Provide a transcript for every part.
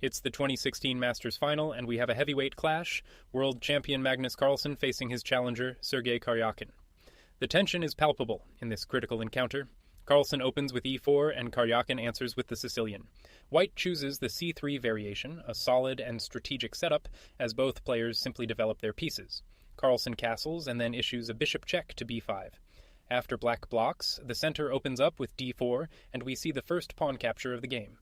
It's the 2016 Masters Final, and we have a heavyweight clash, world champion Magnus Carlsen facing his challenger, Sergey Karjakin. The tension is palpable in this critical encounter. Carlsen opens with e4, and Karjakin answers with the Sicilian. White chooses the c3 variation, a solid and strategic setup, as both players simply develop their pieces. Carlsen castles and then issues a bishop check to b5. After black blocks, the center opens up with d4, and we see the first pawn capture of the game.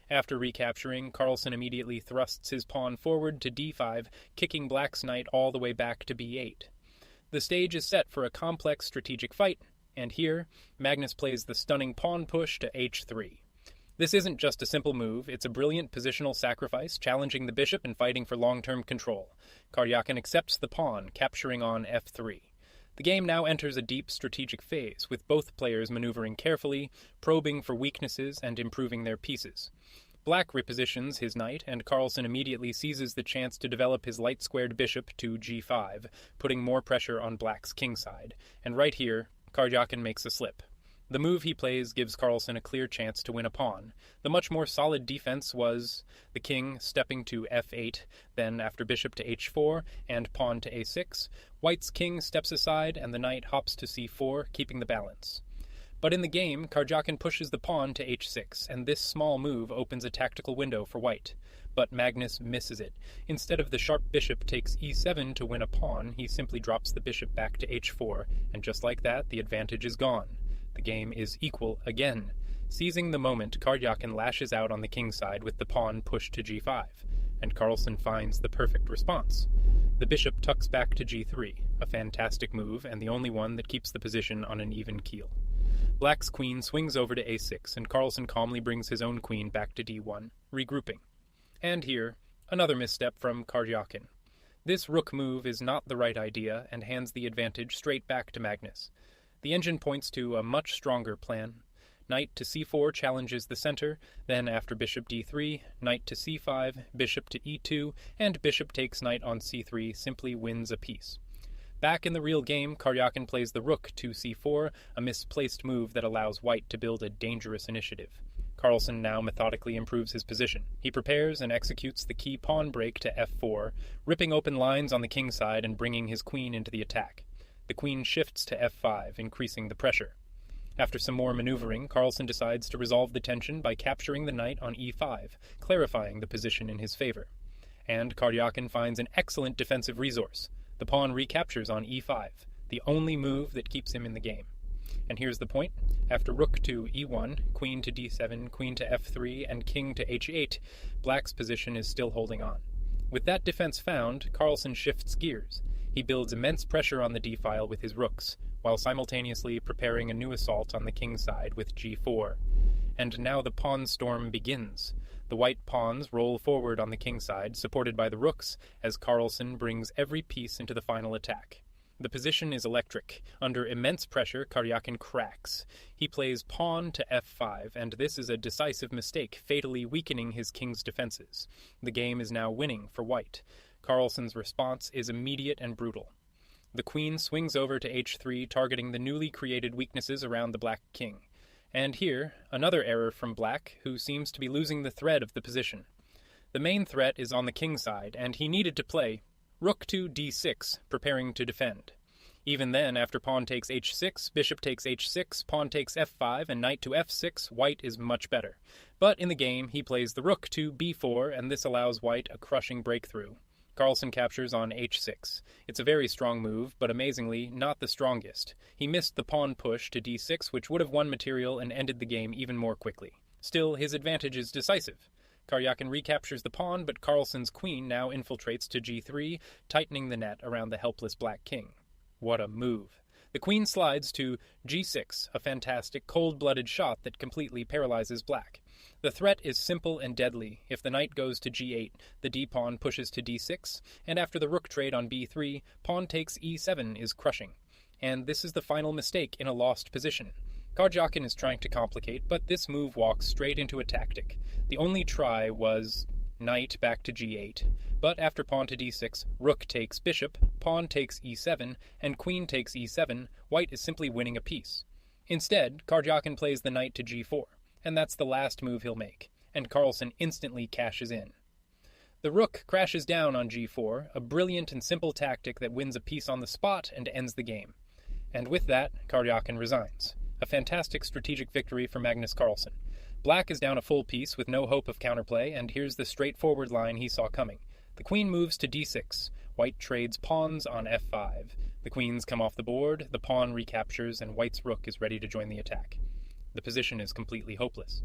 After recapturing, Carlsen immediately thrusts his pawn forward to d5, kicking black's knight all the way back to b8. The stage is set for a complex strategic fight, and here, Magnus plays the stunning pawn push to h3. This isn't just a simple move, it's a brilliant positional sacrifice, challenging the bishop and fighting for long-term control. Karjakin accepts the pawn, capturing on f3. The game now enters a deep strategic phase, with both players maneuvering carefully, probing for weaknesses and improving their pieces. Black repositions his knight, and Carlsen immediately seizes the chance to develop his light-squared bishop to g5, putting more pressure on black's kingside. And right here, Karjakin makes a slip. The move he plays gives Carlsen a clear chance to win a pawn. The much more solid defense was the king stepping to f8, then after bishop to h4 and pawn to a6, white's king steps aside and the knight hops to c4, keeping the balance. But in the game, Karjakin pushes the pawn to h6, and this small move opens a tactical window for white. But Magnus misses it. Instead of the sharp bishop takes e7 to win a pawn, he simply drops the bishop back to h4, and just like that, the advantage is gone. The game is equal again. Seizing the moment, Karjakin lashes out on the king's side with the pawn pushed to g5, and Carlsen finds the perfect response. The bishop tucks back to g3, a fantastic move and the only one that keeps the position on an even keel. Black's queen swings over to a6, and Carlsen calmly brings his own queen back to d1, regrouping. And here, another misstep from Karjakin. This rook move is not the right idea and hands the advantage straight back to Magnus. The engine points to a much stronger plan. Knight to c4 challenges the center, then after bishop d3, knight to c5, bishop to e2, and bishop takes knight on c3 simply wins a piece. Back in the real game, Karjakin plays the rook to c4, a misplaced move that allows white to build a dangerous initiative. Carlsen now methodically improves his position. He prepares and executes the key pawn break to f4, ripping open lines on the king's side and bringing his queen into the attack. The queen shifts to f5, increasing the pressure. After some more maneuvering, Carlsen decides to resolve the tension by capturing the knight on e5, clarifying the position in his favor. And Karjakin finds an excellent defensive resource. The pawn recaptures on e5, the only move that keeps him in the game. And here's the point. After rook to e1, queen to d7, queen to f3, and king to h8, black's position is still holding on. With that defense found, Carlsen shifts gears. He builds immense pressure on the d-file with his rooks, while simultaneously preparing a new assault on the king's side with g4. And now the pawn storm begins. The white pawns roll forward on the king's side, supported by the rooks, as Carlsen brings every piece into the final attack. The position is electric. Under immense pressure, Karjakin cracks. He plays pawn to f5, and this is a decisive mistake, fatally weakening his king's defenses. The game is now winning for white. Carlsen's response is immediate and brutal. The queen swings over to h3, targeting the newly created weaknesses around the black king. And here, another error from black, who seems to be losing the thread of the position. The main threat is on the king's side, and he needed to play rook to d6, preparing to defend. Even then, after pawn takes h6, bishop takes h6, pawn takes f5, and knight to f6, white is much better. But in the game, he plays the rook to b4, and this allows white a crushing breakthrough. Carlsen captures on h6. It's a very strong move, but amazingly, not the strongest. He missed the pawn push to d6, which would have won material and ended the game even more quickly. Still, his advantage is decisive. Karjakin recaptures the pawn, but Carlsen's queen now infiltrates to g3, tightening the net around the helpless black king. What a move. The queen slides to g6, a fantastic, cold-blooded shot that completely paralyzes black. The threat is simple and deadly. If the knight goes to g8, the d-pawn pushes to d6, and after the rook trade on b3, pawn takes e7 is crushing. And this is the final mistake in a lost position. Karjakin is trying to complicate, but this move walks straight into a tactic. The only try was knight back to g8, but after pawn to d6, rook takes bishop, pawn takes e7, and queen takes e7, white is simply winning a piece. Instead, Karjakin plays the knight to g4, and that's the last move he'll make, and Carlsen instantly cashes in. The rook crashes down on g4, a brilliant and simple tactic that wins a piece on the spot and ends the game. And with that, Karjakin resigns. A fantastic strategic victory for Magnus Carlsen. Black is down a full piece with no hope of counterplay, and here's the straightforward line he saw coming. The queen moves to d6. White trades pawns on f5. The queens come off the board, the pawn recaptures, and white's rook is ready to join the attack. The position is completely hopeless.